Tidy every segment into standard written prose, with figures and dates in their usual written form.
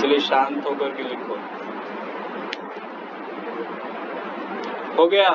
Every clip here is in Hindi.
इसलिए शांत होकर के लिखो। हो गया?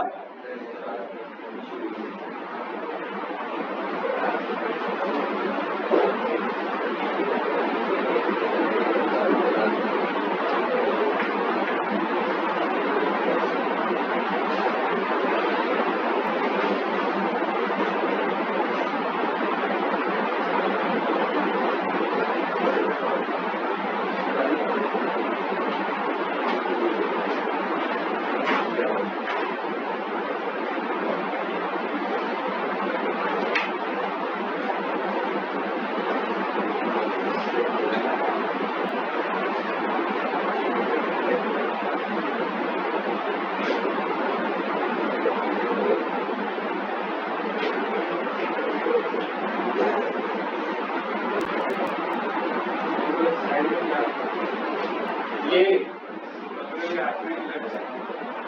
ये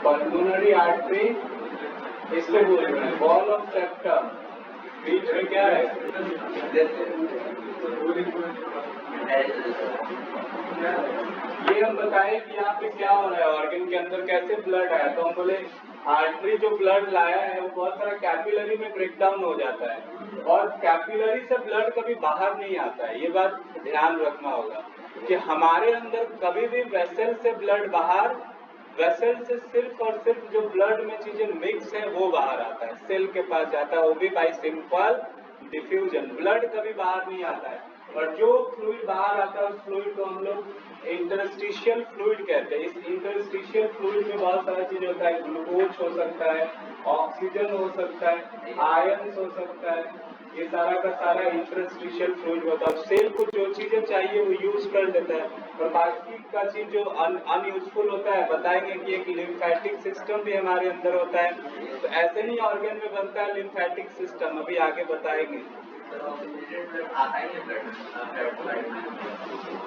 पल्मोनरी आर्टरी इसको बोल रहे हैं, वॉल ऑफ सेप्टम, बीच में क्या है? ये हम बताएं कि यहाँ पे क्या हो रहा है, ऑर्गन के अंदर कैसे ब्लड आया, तो हम बोले आर्टरी जो ब्लड लाया है वो बहुत सारा कैपिलरी में ब्रेक डाउन हो जाता है और कैपिलरी से ब्लड कभी बाहर नहीं आता है। ये बात ध्यान रखना होगा कि हमारे अंदर कभी भी वेसल से ब्लड बाहर, वेसल से सिर्फ और सिर्फ जो ब्लड में चीजें मिक्स है वो बाहर आता है, सेल के पास जाता है, वो भी बाई सिंपल डिफ्यूजन। ब्लड कभी बाहर नहीं आता है और जो फ्लूइड बाहर आता है उस फ्लूइड को हम लोग इंटरस्टिशियल फ्लूइड कहते हैं। इस इंटरस्टिशियल फ्लूइड में बहुत सारा चीज होता है, ग्लूकोज हो सकता है, ऑक्सीजन हो सकता है, आयंस हो सकता है, ये सारा का सारा इंटरस्टिशियल फ्लूइड होता है। सेल को जो चीजें चाहिए वो यूज कर लेता है और बाकी का चीज जो अनयूजफुल होता है, बताएंगे कि एक लिम्फेटिक सिस्टम भी हमारे अंदर होता है, तो ऐसे ही ऑर्गन में बनता है लिम्फेटिक सिस्टम, अभी आगे बताएंगे।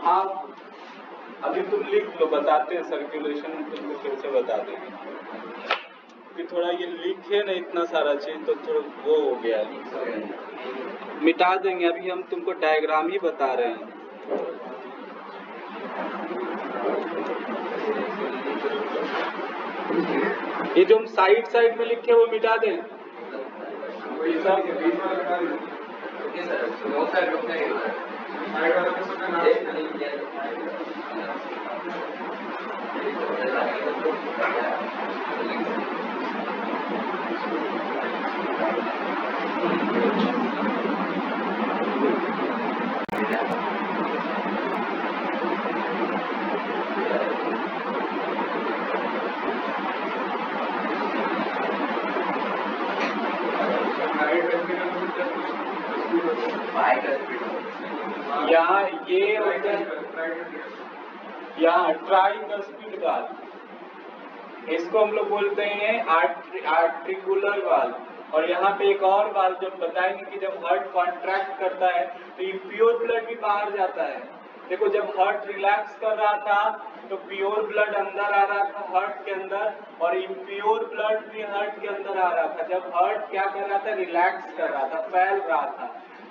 हाँ, अभी तुम लिख लो, बताते हैं सर्कुलेशन तुमको फिर से बता देंगे कि थोड़ा ये लिखे ना इतना सारा चीज तो थोड़ा वो हो गया है, मिटा देंगे। अभी हम तुमको डायग्राम ही बता रहे हैं। ये जो हम साइड साइड में लिखे वो मिटा दें। यहाँ ये होता है, यहाँ ट्राइकस्पिड वाल्व, इसको हम लोग बोलते हैं आर्टिकुलर वाल्व। और यहाँ पे एक और वाल्व जब बताएंगे कि जब हार्ट कॉन्ट्रैक्ट करता है तो इम्प्योर ब्लड भी बाहर जाता है। देखो जब हार्ट रिलैक्स कर रहा था तो प्योर ब्लड अंदर आ रहा था हार्ट के अंदर और इम्प्योर ब्लड भी हार्ट के अंदर आ रहा था। जब हार्ट क्या कर रहा था, रिलैक्स कर रहा था, फैल रहा था।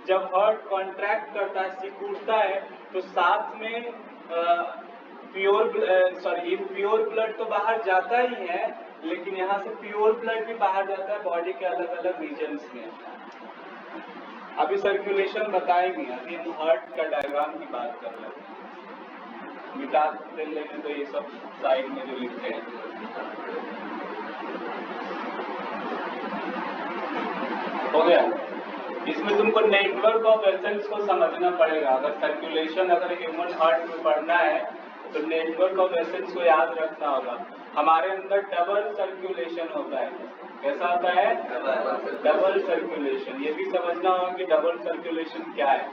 जब हार्ट कॉन्ट्रैक्ट करता है, सिकुड़ता है, तो साथ में इम्प्योर ब्लड तो बाहर जाता ही है, लेकिन यहाँ से प्योर ब्लड भी बाहर जाता है बॉडी के अलग अलग रीजन्स में। अभी सर्कुलेशन बताएंगे, अभी हम हार्ट का डायग्राम की बात कर रहे हैं। मिटा लेंगे तो ये सब साइड में जो लिखते हैं। हो गया? इसमें तुमको नेटवर्क ऑफ वेसल्स को समझना पड़ेगा। अगर सर्कुलेशन अगर ह्यूमन हार्ट में पढ़ना है तो नेटवर्क ऑफ वेसल्स को याद रखना होगा। हमारे अंदर डबल सर्कुलेशन होता है। कैसा होता है? Double circulation. ये भी समझना होगा कि डबल सर्कुलेशन क्या है।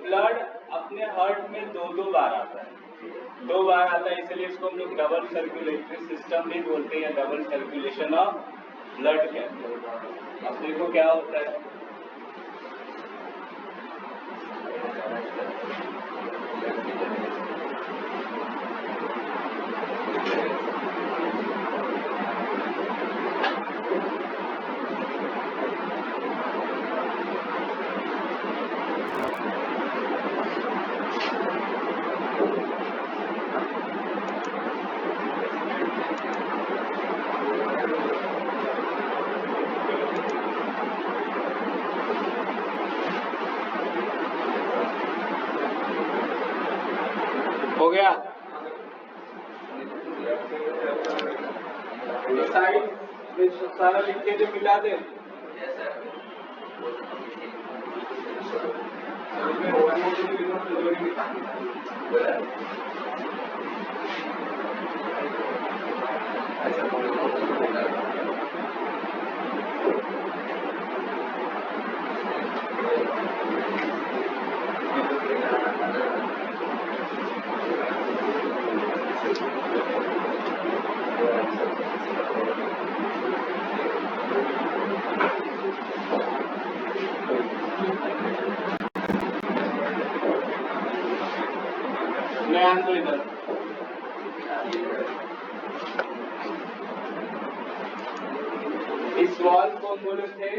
ब्लड अपने हार्ट में दो बार आता है, 2 बार आता है, इसलिए इसको हम लोग डबल सर्कुलेटरी सिस्टम भी बोलते हैं, डबल सर्कुलेशन ऑफ ब्लड कहते हैं। अब देखो क्या होता है। हो गया? साइड सारा लिख के जो मिला दे। इधर इस वॉल को बोले थे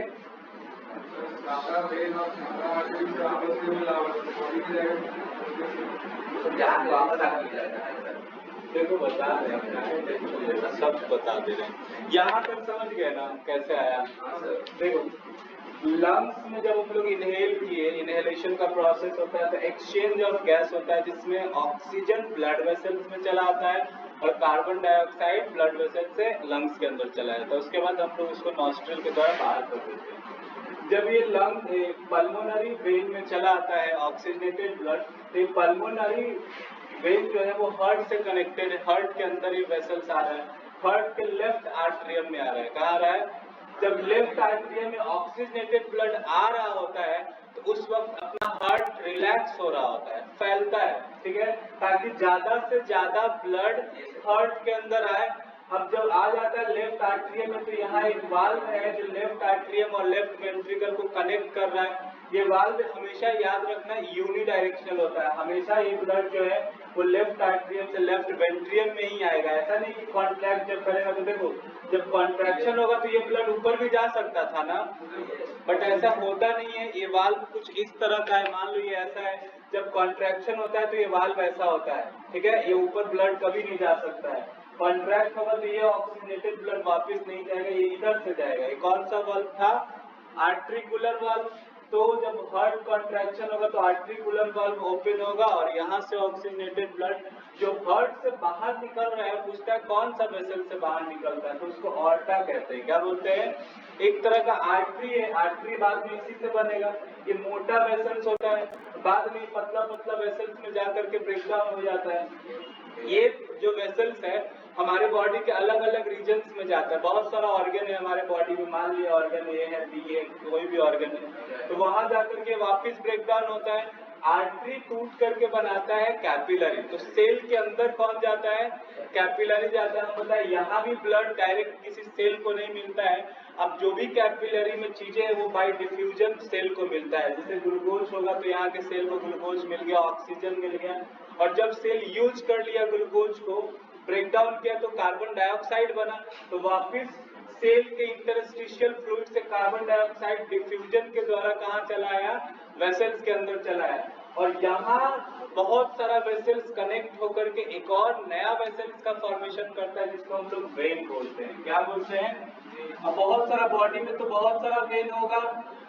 देखो बता रहे हैं, सब बता दे रहे हैं। यहाँ तक समझ गए ना कैसे आया? देखो लंग्स में जब हम लोग इनहेल किए, इनहेलेशन का प्रोसेस होता है तो एक्सचेंज ऑफ गैस होता है जिसमें ऑक्सीजन ब्लड वेसल्स में चला आता है और कार्बन डाइऑक्साइड ब्लड वेसल से लंग्स के अंदर चला जाता है। उसके बाद हम लोग उसको नॉस्ट्रिल के द्वारा बाहर कर देते हैं। जब ये लंग पल्मोनरी वेन में चला आता है ऑक्सीजनेटेड ब्लड, तो ये पल्मोनरी वेन जो है वो हार्ट से कनेक्टेड है। हार्ट के अंदर ये वेसल्स आ रहा है, हार्ट के लेफ्ट आर्टरियम में आ रहा है। कहाँ आ रहा है? जब लेफ्ट आर्टरियम में ऑक्सीजनेटेड ब्लड आ रहा होता है तो उस वक्त अपना हार्ट रिलैक्स हो रहा होता है, फैलता है, ठीक है, ताकि ज्यादा से ज्यादा ब्लड हार्ट के अंदर आए। अब जब आ जाता है लेफ्ट आर्टरियम में तो यहाँ एक वाल्व है जो लेफ्ट आर्टरियम और लेफ्ट वेंट्रिकल को कनेक्ट कर रहा है। ये वाल्व हमेशा याद रखना यूनि डायरेक्शनल होता है, हमेशा ये ब्लड जो है वो लेफ्ट आर्टरियम से लेफ्ट वेंट्रियम में ही आएगा। ऐसा नहीं कि कॉन्ट्रैक्ट जब करेगा तो देखो जब कॉन्ट्रैक्शन होगा तो ये ब्लड ऊपर भी जा सकता था ना, बट ऐसा होता नहीं है। ये वाल्व कुछ इस तरह का है, मान लो ये ऐसा है, जब कॉन्ट्रैक्शन होता है तो ये वाल्व ऐसा होता है, ठीक है, ये ऊपर ब्लड कभी नहीं जा सकता है। कॉन्ट्रैक्ट होगा तो ये ऑक्सीजनेटेड ब्लड वापस नहीं जाएगा, ये इधर से जाएगा। ये कौन सा वाल्व था? आर्ट्रिकुलर वाल्व। तो जब हार्ट कॉन्ट्रैक्शन होगा तो आर्ट्रिकुलर वाल्व ओपन होगा और यहाँ से ऑक्सीजनेटेड ब्लड जो हार्ट से बाहर निकल रहा है पूछता है कौन सा वेसल से बाहर निकलता है, तो उसको ऑर्टा कहते हैं। क्या बोलते हैं? एक तरह का आर्टरी है, आर्टरी बाद में इसी से बनेगा। ये मोटा वेसल्स होता है, बाद में पतला पतला वेसल्स में जाकर के ब्रेकडाउन हो जाता है। ये जो वेसल्स है हमारे बॉडी के अलग अलग रीजन्स में जाता है। बहुत सारा ऑर्गन है हमारे बॉडी में, मान लिया ऑर्गन ए है, बी है, कोई भी ऑर्गन है, तो वहां जाकर के वापस ब्रेकडाउन होता है। आर्टरी टूट करके बनाता है कैपिलरी। तो सेल के अंदर कौन जाता है? कैपिलरी जाता है। हम बताए यहाँ भी ब्लड डायरेक्ट किसी सेल को नहीं मिलता है। अब जो भी कैपिलरी में चीजें है वो बाय डिफ्यूजन सेल को मिलता है। जैसे ग्लूकोज होगा तो यहाँ के सेल को ग्लूकोज मिल गया, ऑक्सीजन मिल गया, और जब सेल यूज कर लिया ग्लूकोज को, ब्रेकडाउन किया तो कार्बन डाइऑक्साइड बना, तो वापस सेल के इंटरस्टिशियल फ्लूइड से कार्बन डाइऑक्साइड डिफ्यूजन के द्वारा कहाँ चला आया? वेसल्स के अंदर चला आया। और यहाँ बहुत सारा वेसल्स कनेक्ट होकर के एक और नया वेसल्स का फॉर्मेशन करता है जिसको हम लोग वेन बोलते हैं। क्या बोलते हैं? अब बहुत सारा बॉडी में तो बहुत सारा वेन होगा,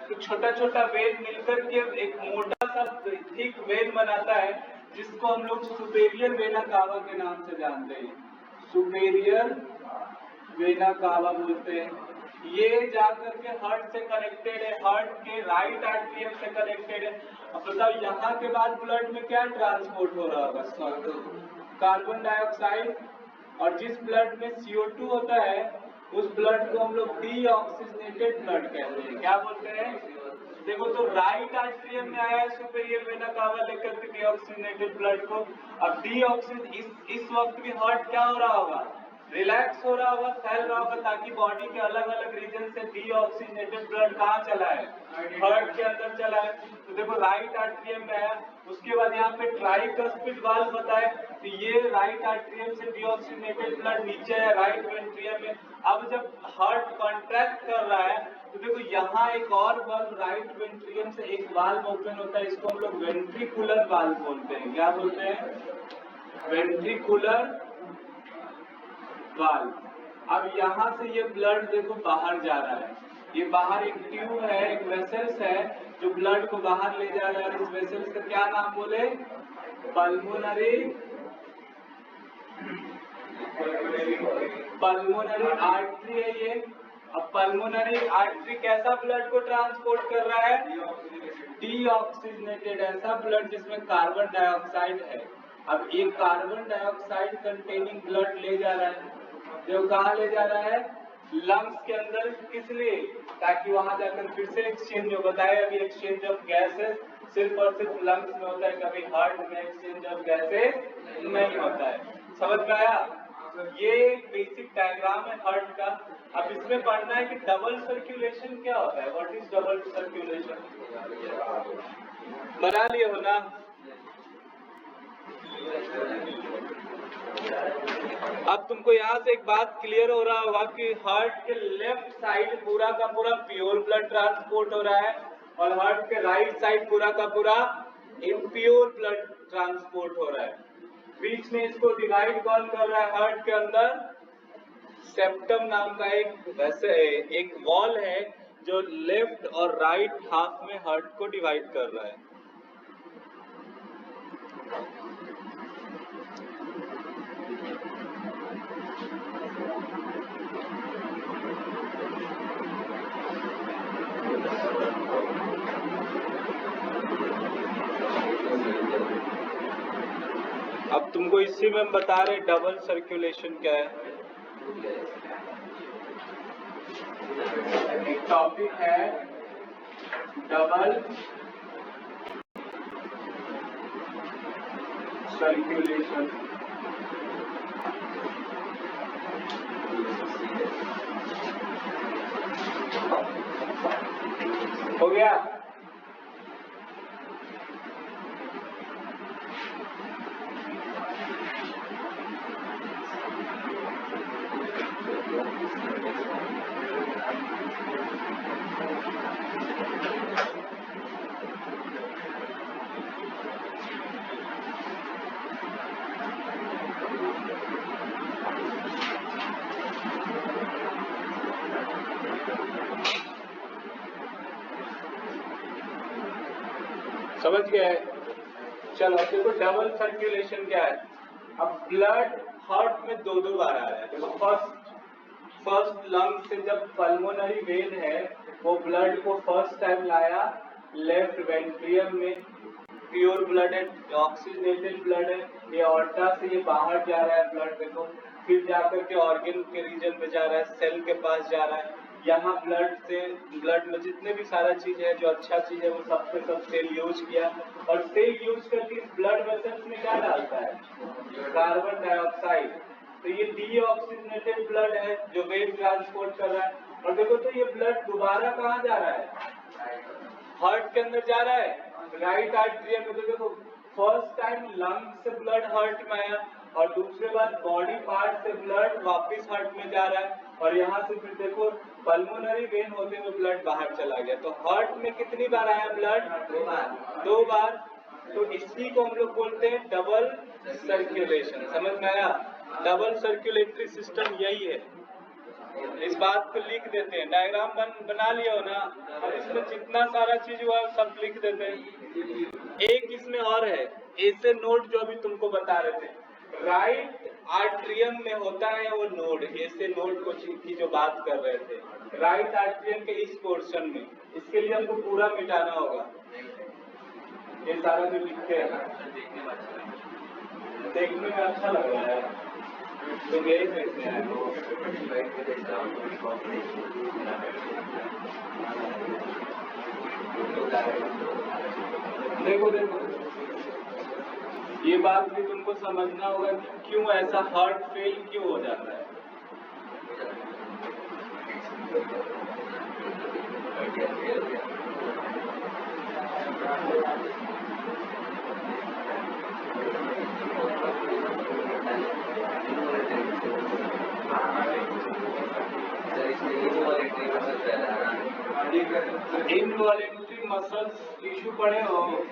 तो छोटा छोटा वेन मिलकर के एक मोटा सा थिक वेन बनाता है जिसको हम लोग सुपेरियर वेना कावा के नाम से जानते हैं। सुपेरियर वेना कावा बोलते हैं। ये जाकर के हार्ट से कनेक्टेड है, हार्ट के राइट आर्टरियम से कनेक्टेड है। अब बताओ यहाँ के बाद ब्लड में क्या ट्रांसपोर्ट हो रहा होगा? कार्बन डाइऑक्साइड, और जिस ब्लड में CO2 होता है उस ब्लड को हम लोग डीऑक्सीजनेटेड ब्लड कहते हैं। क्या बोलते हैं? देखो तो राइट आर्टरियम में आया है सुपेरियर वेना कावा लेकर के डीऑक्सीजनेटेड ब्लड को। अब इस वक्त भी हार्ट क्या हो रहा होगा? रिलैक्स हो रहा होगा, फैल रहा होगा, ताकि बॉडी के अलग अलग रीजन से डीऑक्सीजनेटेड ब्लड कहाँ चला है? हार्ट के अंदर चला है। तो देखो राइट आर्टरियम में आया, उसके बाद यहाँ पे ट्राइकस्पिड वाल्व बताए, तो ये राइट आर्टरियम से डीऑक्सीजनेटेड ब्लड नीचे है राइट वेंट्रियम में। अब जब हार्ट कॉन्ट्रैक्ट कर रहा है तो देखो यहाँ एक और वाल्व राइट वेंट्रियम से एक वाल्व ओपन होता है, इसको हम लोग वेंट्रिकुलर वाल्व बोलते हैं। क्या बोलते हैं? Ventricular valve. अब यहाँ से ये ब्लड देखो बाहर जा रहा है, ये बाहर एक ट्यूब है, एक वेसल्स है जो ब्लड को बाहर ले जा रहा है। इस वेसल्स का क्या नाम बोले? पल्मोनरी पल्मोनरी आर्टरी है ये। अब पल्मोनरी आर्टरी कैसा ब्लड को ट्रांसपोर्ट कर रहा है? डीऑक्सीजनेटेड, ऐसा ब्लड जिसमें कार्बन डाइऑक्साइड है। अब एक कार्बन डाइऑक्साइड कंटेनिंग ब्लड ले जा रहा है, जो कहाँ ले जा रहा है? लंग्स के अंदर। किस लिए? ताकि वहां जाकर फिर से एक्सचेंज हो। बताए अभी एक्सचेंज ऑफ गैसेस सिर्फ और सिर्फ लंग्स में होता है, कभी हार्ट में एक्सचेंज ऑफ गैसेस नहीं होता है। समझ में आया? ये बेसिक डायग्राम है हार्ट का। अब इसमें पढ़ना है कि डबल सर्कुलेशन क्या होता है। What is double circulation? बना लिए हो ना? अब तुमको यहाँ से एक बात क्लियर हो रहा होगा कि हार्ट के लेफ्ट साइड पूरा का पूरा प्योर ब्लड ट्रांसपोर्ट हो रहा है और हार्ट के राइट साइड पूरा का पूरा इम्प्योर ब्लड ट्रांसपोर्ट हो रहा है। बीच में इसको डिवाइड कौन कर रहा है? हार्ट के अंदर सेप्टम नाम का एक वॉल है जो लेफ्ट और राइट हाफ में हार्ट को डिवाइड कर रहा है। अब तुमको इसी में हम बता रहे डबल सर्कुलेशन क्या है। एक टॉपिक है डबल सर्कुलेशन। हो गया? समझ गए? चलो देखो डबल सर्कुलेशन क्या है। अब ब्लड हार्ट में दो बार आ रहा है। देखो फर्स्ट लंग से जब पल्मोनरी वेन है वो ब्लड को फर्स्ट टाइम लाया लेफ्ट वेंट्रियम में, प्योर ब्लड है, ऑक्सीजनेटेड ब्लड है। ये ऑर्टा से ये बाहर जा रहा है ब्लड, देखो फिर जाकर के ऑर्गन के रीजन पे जा रहा है, सेल के पास जा रहा है। यहाँ ब्लड में जितने भी सारा चीज है जो अच्छा चीज है वो सब पे सब सेल यूज किया और सेल यूज करके इस ब्लड वेसल्स में क्या डालता है? Carbon dioxide. तो ये डीऑक्सीजनेटेड ब्लड है जो वेव ट्रांसपोर्ट कर रहा है। और देखो तो ये ब्लड दोबारा कहाँ जा रहा है? हार्ट के अंदर जा रहा है, राइट आर्टरियम में। तो देखो फर्स्ट टाइम लंग से ब्लड हार्ट में आया और दूसरे बार बॉडी पार्ट से ब्लड वापस हार्ट में जा रहा है और यहाँ से फिर देखो पल्मोनरी वेन होते हुए ब्लड बाहर चला गया। तो हार्ट में कितनी बार आया ब्लड? दो बार। तो इसी को हम लोग बोलते हैं डबल सर्कुलेशन। समझ में आया? डबल सर्कुलेटरी सिस्टम यही है। इस बात को लिख देते हैं, डायग्राम बना लिया हो ना। और इसमें जितना सारा चीज हुआ सब लिख देते हैं। एक इसमें और है ऐसे नोड जो अभी तुमको बता रहे थे, राइट आर्टरियम में होता है वो नोड, ऐसे नोड को की जो बात कर रहे थे राइट आर्टरियम के इस पोर्शन में। इसके लिए हमको पूरा मिटाना होगा ये सारा जो लिखते हैं। देखने में अच्छा लग रहा है तो यही देखते हैं। देखो ये बात भी तुमको समझना होगा कि क्यों ऐसा हार्ट फेल क्यों हो जाता है। इनवॉलेंट्री मसल्स इशू पड़े हो,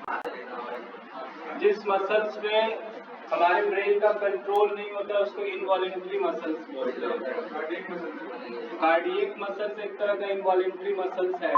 जिस मसल्स में हमारे ब्रेन का कंट्रोल नहीं होता उसको इनवॉलेंट्री मसल्स बोलते हैं। कार्डियक मसल्स एक तरह का इनवॉलेंट्री मसल्स है।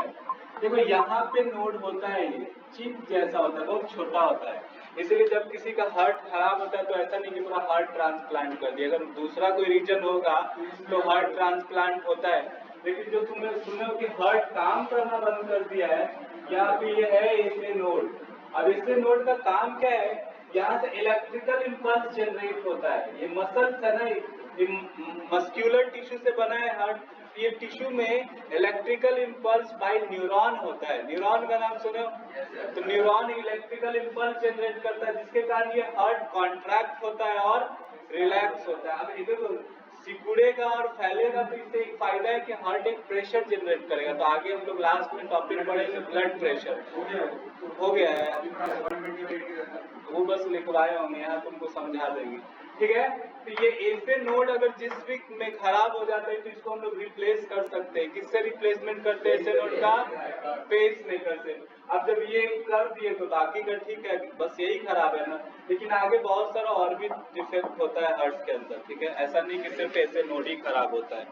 देखो यहाँ पे नोड होता है, ये चिप जैसा होता है, बहुत छोटा होता है। इसलिए जब किसी का हार्ट खराब होता है तो ऐसा नहीं कि पूरा हार्ट ट्रांसप्लांट कर दिया, अगर दूसरा कोई रीजन होगा तो हार्ट ट्रांसप्लांट होता है। लेकिन जो तुमने सुने हो कि हार्ट काम करना बंद कर दिया है, यहाँ पे ये है एसए नोड। अब एसए नोड का काम क्या है, यहाँ से इलेक्ट्रिकल इम्पल्स जनरेट होता है। ये मसल्स है ना, ये मस्क्यूलर टिश्यू से बना है हार्ट, ये टिश्यू में इलेक्ट्रिकल इम्पल्स बाय न्यूरॉन होता है। न्यूरॉन का नाम सुने हो? तो न्यूरॉन इलेक्ट्रिकल इम्पल्स जनरेट करता है, जिसके कारण ये हार्ट कॉन्ट्रैक्ट होता है और रिलैक्स होता है। अब इधर सिकुड़ेगा और फैलेगा तो इससे एक फायदा है कि हार्ट एक प्रेशर जनरेट करेगा। तो आगे हम लोग लास्ट में टॉपिक पढ़ेंगे ब्लड प्रेशर। हो गया है, वो बस लिखवाए होंगे, यहाँ तुमको समझा देंगे, ठीक है। तो ये ऐसे नोड अगर जिस वीक में खराब हो जाता है तो इसको हम लोग रिप्लेस कर सकते हैं। किससे रिप्लेसमेंट करते हैं ऐसे नोड का? पेस मेकर से। अब जब ये कर दिए तो बाकी का ठीक है, बस यही खराब है ना, लेकिन आगे बहुत सारा और भी डिफेक्ट होता है हार्ट के अंदर, ठीक है। ऐसा नहीं कि सिर्फ ऐसे नोड ही खराब होता है।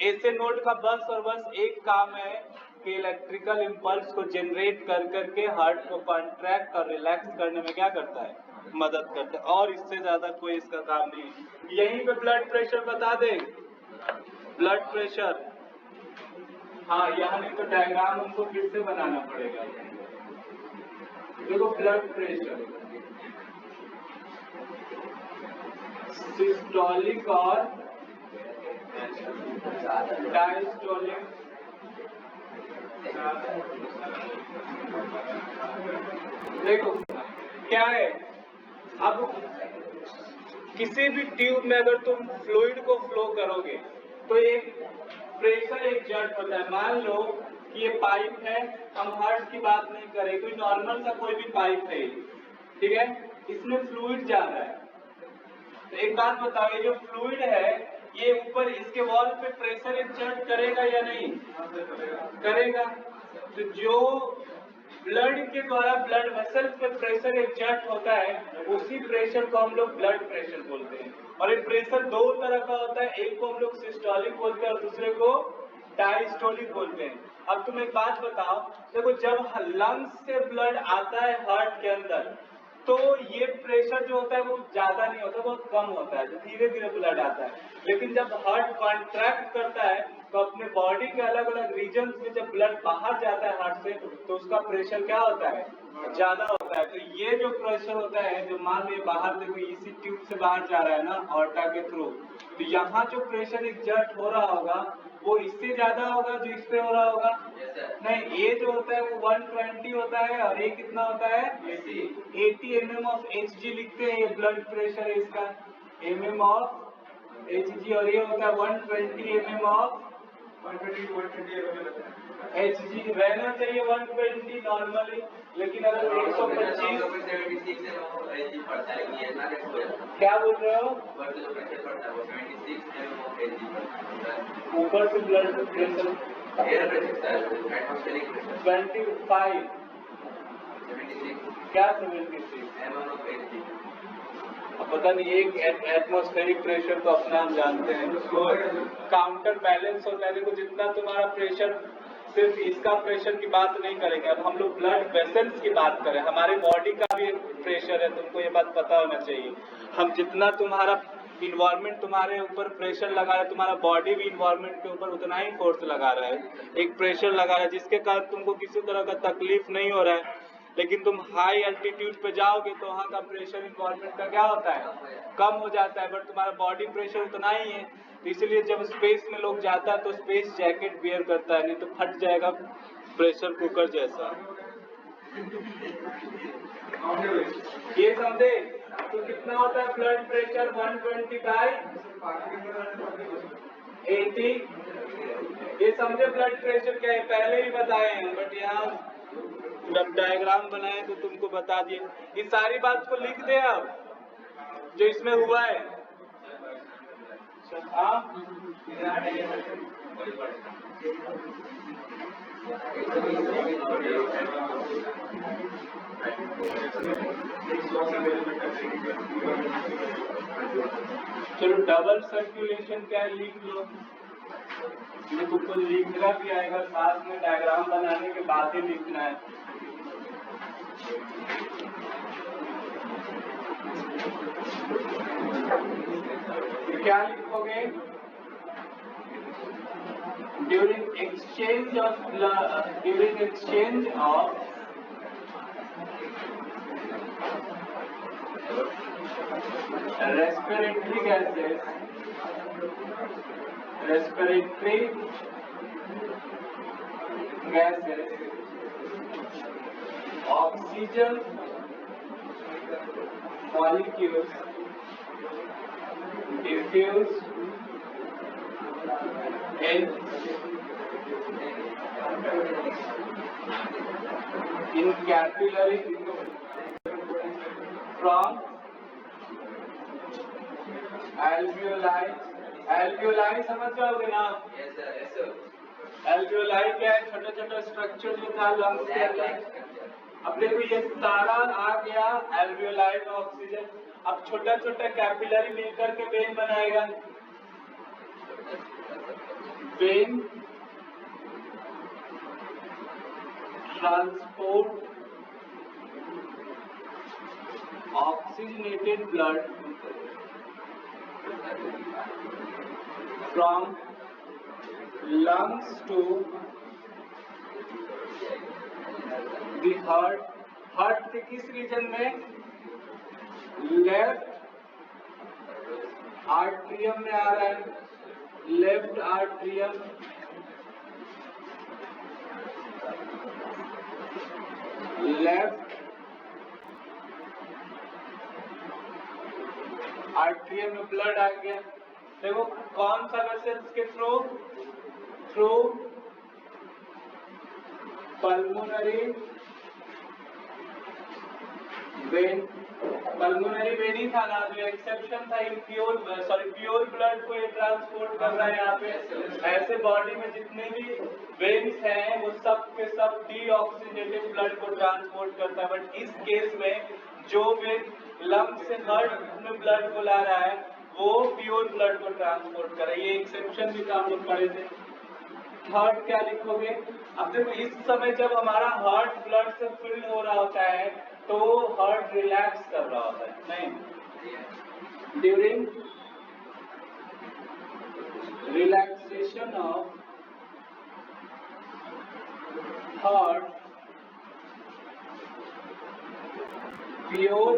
ऐसे नोड का बस और बस एक काम है कि इलेक्ट्रिकल इम्पल्स को जनरेट कर करके हार्ट को कॉन्ट्रैक्ट और रिलैक्स करने में क्या करता है? मदद करता है, और इससे ज्यादा कोई इसका काम नहीं है। यहीं पे ब्लड प्रेशर बता दे, ब्लड प्रेशर। हाँ, यहाँ नहीं तो डायग्राम हमको फिर से बनाना पड़ेगा। देखो ब्लड प्रेशर सिस्टोलिक और डायस्टोलिक, देखो क्या है, अब किसी भी ट्यूब में अगर तुम फ्लूइड को फ्लो करोगे तो एक प्रेशर एक जट होता है। मान लो कि ये पाइप है, हम हार्ट की बात नहीं करें, कोई नॉर्मल सा कोई भी पाइप है, ठीक है, इसमें फ्लूइड जा रहा है। तो एक बात बताओ, ये जो फ्लूइड है ये ऊपर इसके वॉल पे प्रेशर एक्सर्ट करेगा या नहीं? करेगा। तो जो ब्लड के द्वारा ब्लड वेसल्स पे प्रेशर एक्सर्ट होता है उसी प्रेशर को हम लोग ब्लड प्रेशर बोलते हैं। और ये प्रेशर दो तरह का होता है, एक को हम लोग सिस्टोलिक बोलते हैं और दूसरे को डायस्टोलिक बोलते हैं। अब तुम एक बात बताओ, देखो जब लंग्स से ब्लड आता है हार्ट के अंदर तो ये प्रेशर जो होता है वो ज्यादा नहीं होता, बहुत कम होता है, जो धीरे धीरे ब्लड आता है। लेकिन जब हार्ट कॉन्ट्रैक्ट करता है तो अपने बॉडी के अलग अलग रीजन्स में जब ब्लड बाहर जाता है हार्ट से तो उसका प्रेशर क्या होता है? ज्यादा होता है। तो ये जो प्रेशर होता है, जो मान लो बाहर देखो इसी ट्यूब से बाहर जा रहा है ना ऑर्टा के थ्रू, तो यहाँ जो प्रेशर एक्सर्ट हो रहा होगा वो इससे ज्यादा होगा जो इस पे हो रहा होगा? नहीं, ये जो होता है वो 120 होता है और ये कितना होता है? 80 mm ऑफ Hg लिखते हैं। ये ब्लड प्रेशर है इसका, mm ऑफ Hg, और ये होता है 120 mm ऑफ Hg। रहना चाहिए 120 नॉर्मली, लेकिन अगर 125 क्या बोल रहे हो? ऊपर से ब्लड प्रेशर 25, क्या 76? अब पता नहीं, एक एटमॉस्फेरिक प्रेशर तो अपना हम जानते हैं, काउंटर बैलेंस होता है। देखो जितना तुम्हारा प्रेशर, सिर्फ इसका प्रेशर की बात नहीं करेंगे, अब हम लोग ब्लड वेसल्स की बात करें। हमारे बॉडी का भी एक प्रेशर है, तुमको ये बात पता होना चाहिए। हम जितना तुम्हारा इन्वायरमेंट तुम्हारे ऊपर प्रेशर लगा रहा है, तुम्हारा बॉडी भी इन्वायरमेंट के ऊपर उतना ही फोर्स लगा रहा है, एक प्रेशर लगा रहा है, जिसके कारण तुमको किसी तरह का तकलीफ नहीं हो रहा है। लेकिन तुम हाई एल्टीट्यूड पे जाओगे तो वहाँ का प्रेशर इन्वायरमेंट का क्या होता है? कम हो जाता है, बट तुम्हारा बॉडी प्रेशर उतना ही है। तो इसलिए जब स्पेस में लोग जाता है तो स्पेस जैकेट वियर करता है, नहीं तो फट जाएगा प्रेशर कुकर जैसा। ये समझे? तो कितना होता है ब्लड प्रेशर? 120/80। ये समझे ब्लड प्रेशर क्या है? पहले ही बताए हैं, बट यहाँ जब डायग्राम बनाए तो तुमको बता दिए। इस सारी बात को लिख दे अब जो इसमें हुआ है। चलो डबल सर्कुलेशन क्या है लिख लो, ये तुमको लिखना भी आएगा, साथ में डायग्राम बनाने के बाद ही लिखना है। क्या लिखोगे? during exchange of respiratory gases, oxygen molecules diffuse in capillary from alveoli समझ जाओगे ना? alveoli क्या है? छोटा छोटा स्ट्रक्चर जो था लंग्स के अंदर। अब देखो ये सारा आ गया alveoli में ऑक्सीजन। अब छोटा छोटा कैपिलरी मिलकर के वेन बनाएगा। When transport oxygenated blood from lungs to the heart. Heart के किस रीजन में? लेफ्ट आर्ट्रियम में आ रहा है। लेफ्ट आर्ट्रियम, लेफ्ट आर्ट्रियम में ब्लड आ गया। देखो कौन सा वेसल्स के through? Through pulmonary vein. Pulmonary when he था ना, जो एक्सेप्शन था प्योर ब्लड को ये ट्रांसपोर्ट कर रहा है यहाँ पे। ऐसे बॉडी में जितने भी वेन्स हैं वो सब के सब डीऑक्सीजेनेटेड ब्लड को ट्रांसपोर्ट करता है। बट इस केस में जो वेन लंग्स से हार्ट में ब्लड को ला रहा है वो प्योर ब्लड को ट्रांसपोर्ट कर रहा है। ये एक्सेप्शन भी था, हम लोग पढ़े थे। थर्ड क्या लिखोगे? अब देखो इस समय जब हमारा हार्ट ब्लड से फिल हो रहा होता है तो हार्ट रिलैक्स कर रहा होता है, नहीं? During relaxation of heart pure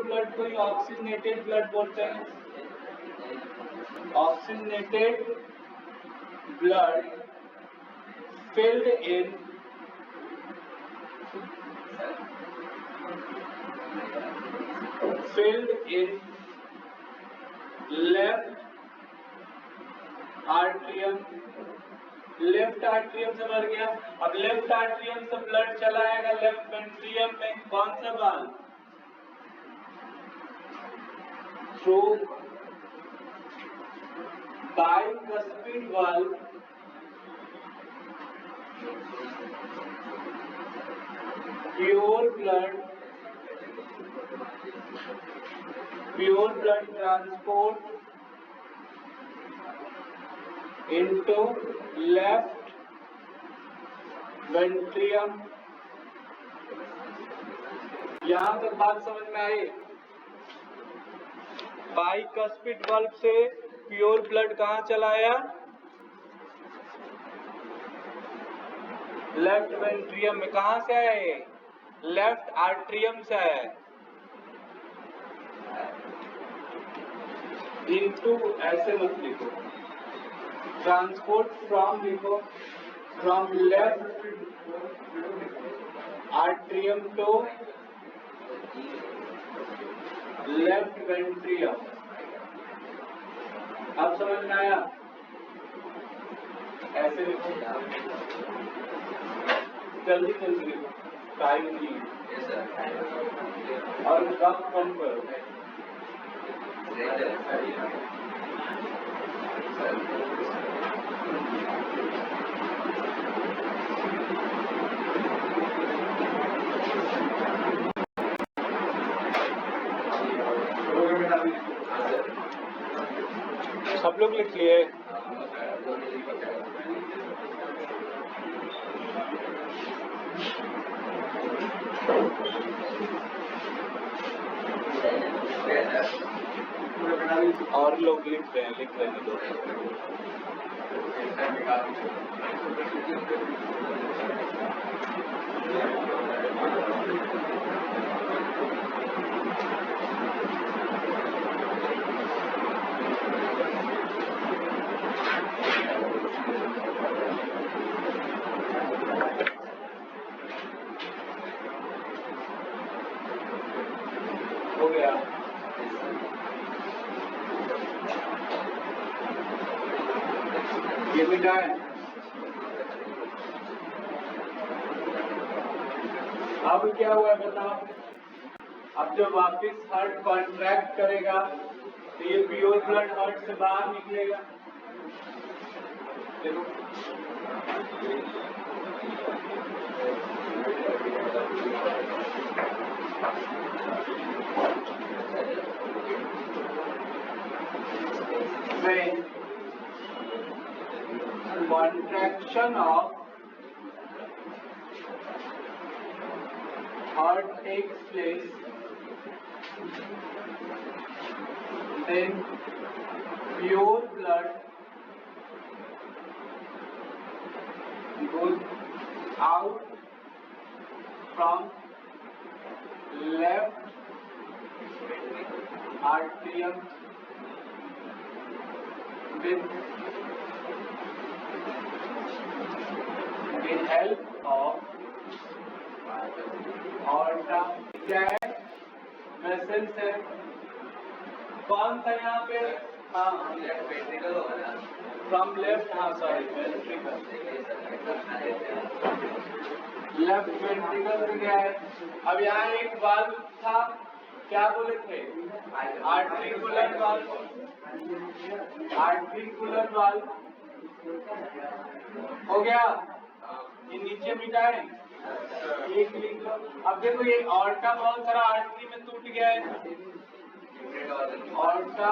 blood को ही ऑक्सीजनेटेड ब्लड बोलते हैं। Oxygenated blood filled in left atrium से भर गया। अब लेफ्ट आर्ट्रियम से ब्लड चला आएगा लेफ्ट वेंट्रियम में। कौन सा valve? Through bicuspid valve pure blood transport into left वेंट्रियम। यहां तक बात समझ में आई? बाइकस्पिड वाल्व से प्योर ब्लड कहां चला आया? लेफ्ट वेंट्रियम में। कहां से आया ये? लेफ्ट आर्ट्रियम से आया। इनटू ऐसे मत लिखो, ट्रांसपोर्ट फ्रॉम लिखो, from left atrium to left ventricle. अब समझ में आया? ऐसे लिखो, जल्दी जल्दी लिखो, टाइम नहीं है। और कम कम करो। सब लोग लिख लिए? और लोग लिख रहे हैं लोग। हो गया। ये मिटा है। अब क्या हुआ बताओ? अब जब वापिस हार्ट कॉन्ट्रैक्ट करेगा तो ये प्योर ब्लड हार्ट से बाहर निकलेगा। देखो when contraction of heart takes place, then pure blood goes out from left atrium with the help of aorta vessels है। कौन सा यहाँ पे? हाँ वेंट्रिकल होगा ना, फ्रॉम लेफ्ट, हाँ सॉरी वेंट्रिकल, लेफ्ट वेंट्रिकल से गया है। अब यहाँ एक वाल्व था, क्या बोले थे? आर्टिकुलर वाल्व, आर्टिकुलर वाल्व हो गया। ये नीचे मिटा है, एक लिख लो। अब देखो ये ऑर्टा बहुत सारा आर्टरी में टूट गया है। Aorta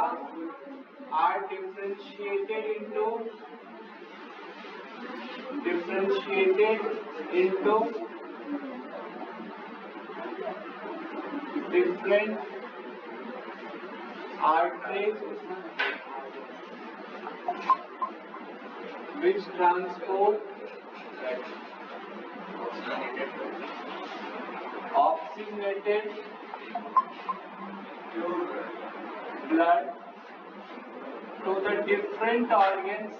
are differentiated into different arteries which transport oxygenated blood to the different organs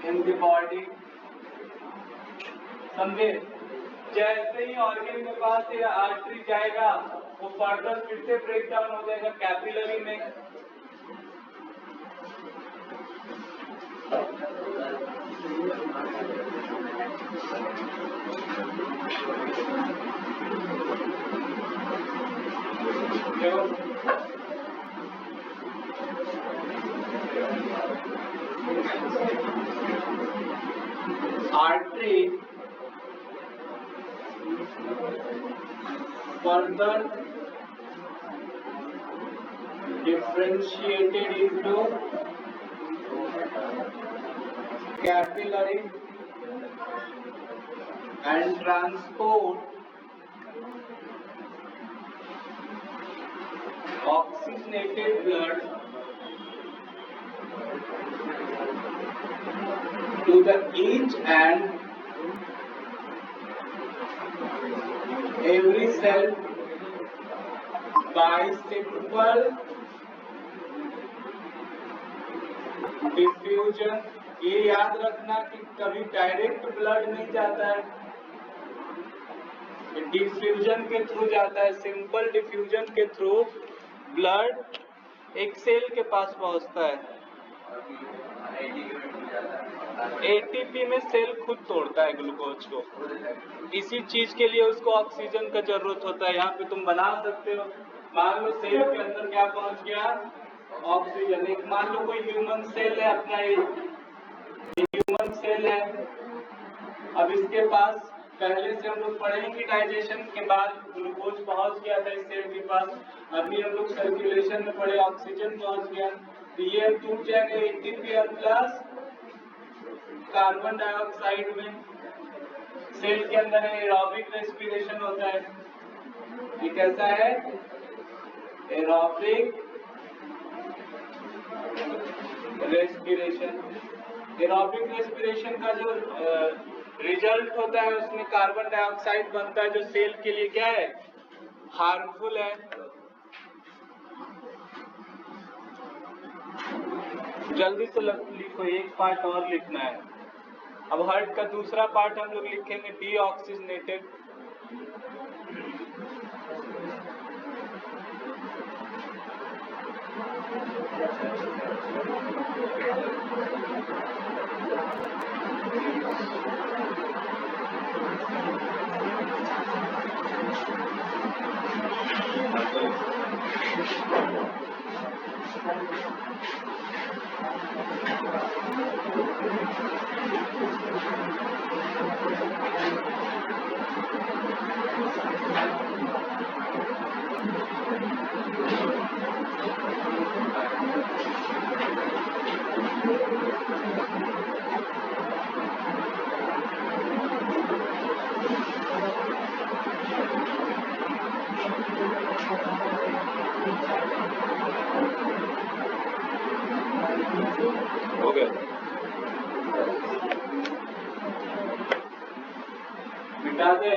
in the body। समझे? जैसे ही ऑर्गन के पास ये आर्टरी जाएगा वो फर्दर फिर से ब्रेक डाउन हो जाएगा कैपिलरी में। Artery further differentiated into capillary and transport oxygenated blood to the each and every cell by simple diffusion. ये याद रखना कि कभी डायरेक्ट ब्लड नहीं जाता है, डिफ्यूजन के थ्रू जाता है। सिंपल डिफ्यूजन के थ्रू ब्लड एक सेल के पास पहुंचता है। एटीपी में सेल खुद तोड़ता है ग्लूकोज को, इसी चीज के लिए उसको ऑक्सीजन का जरूरत होता है। यहाँ पे तुम बना सकते हो, मान लो सेल के अंदर क्या पहुंच गया? ऑक्सीजन। एक मान लो कोई ह्यूमन सेल है, अपना ह्यूमन सेल है। अब इसके पास पहले से हम लोग पढ़ेंगे डाइजेशन के बाद ग्लूकोज पहुंच गया था इस सेल के पास। अभी हम लोग सर्कुलेशन में पढ़े ऑक्सीजन पहुंच गया, तो ये टूट जाएगा एटीपी और प्लस कार्बन डाइऑक्साइड में। सेल के अंदर एरोबिक रेस्पिरेशन होता है। ये कैसा है? Aerobic respiration. एरोबिक रेस्पिरेशन का जो रिजल्ट होता है उसमें कार्बन डाइऑक्साइड बनता है, जो सेल के लिए क्या है? हार्मफुल है। जल्दी से लिखो, एक पार्ट और लिखना है। अब हार्ट का दूसरा पार्ट हम लोग लिखेंगे डीऑक्सीजनेटेड। मिटा दे,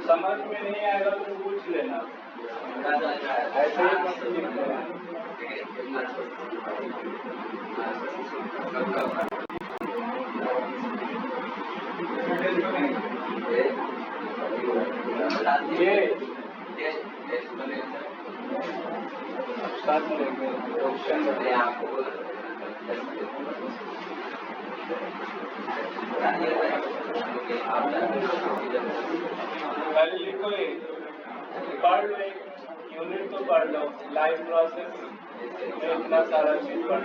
समझ में नहीं आएगा तो पूछ लेना। ऐसे ही मत लिखना। पहले लिखो, पढ़ लो, यूनिट तो पढ़ लो। लाइफ प्रोसेस में इतना सारा चीज पढ़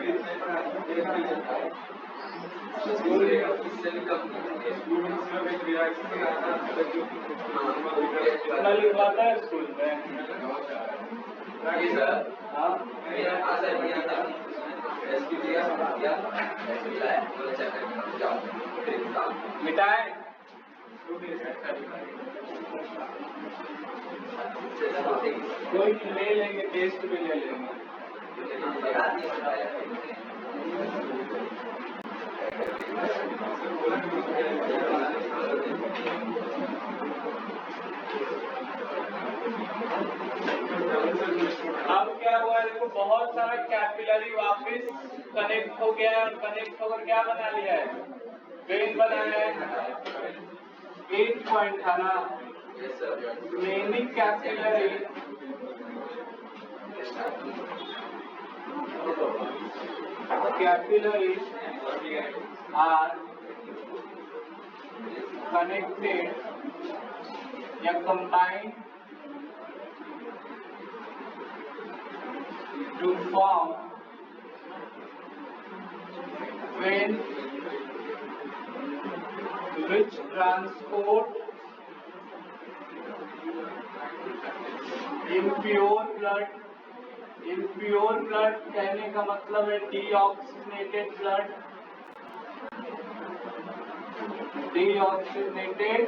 इतना लिखवाता है स्कूल में। मिटाए कोई ले लेंगे, टेस्ट भी ले लेंगे। अब क्या हुआ? देखो, बहुत सारा कैपिलरी वापस कनेक्ट हो गया है और कनेक्ट होकर क्या बना लिया है? वेन बनाया है। एक पॉइंट था ना, मेनी कैपिलरी are connected या combined to form when which transport impure blood कहने का मतलब है डीऑक्सीजनेटेड ब्लड। डीऑक्सीजनेटेड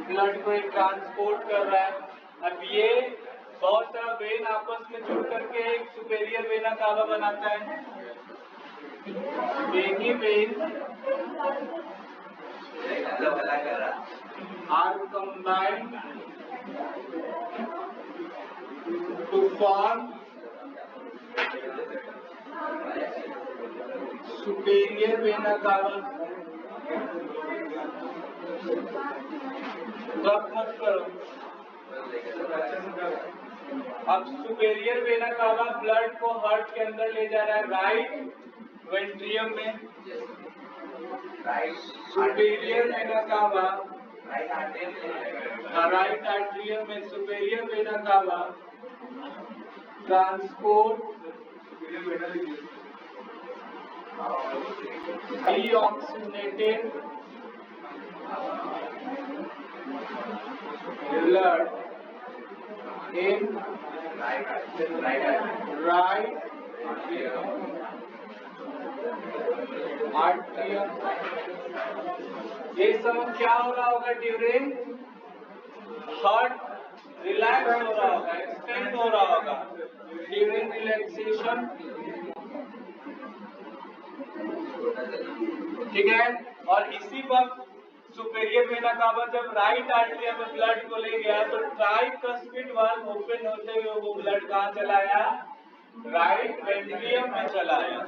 ब्लड को ट्रांसपोर्ट कर रहा है। अब ये बहुत सारा वेन आपस में जुड़ करके एक सुपेरियर वेना कावा बनाता है। Venae vein are combined to form superior vena cava। गप मत करो। अब सुपेरियर वेना कावा ब्लड को हार्ट के अंदर ले जा रहा है, राइट वेंट्रियम में। Superior vena cava right atrium में। Superior vena cava transport deoxygenated blood in right atrium. ये समय क्या हो रहा होगा ड्यूरिंग हार्ट रिलैक्स हो रहा होगा, एक्सटेंड हो रहा होगा ड्यूरिंग रिलैक्सेशन। ठीक है, और इसी वक्त सुपेरियर वेना कावा जब राइट आर्टरिया में ब्लड को ले गया तो ट्राइकस्पिड वाल्व ओपन होते हुए वो ब्लड कहाँ चला आया, राइट वेंट्रियम में चला आया।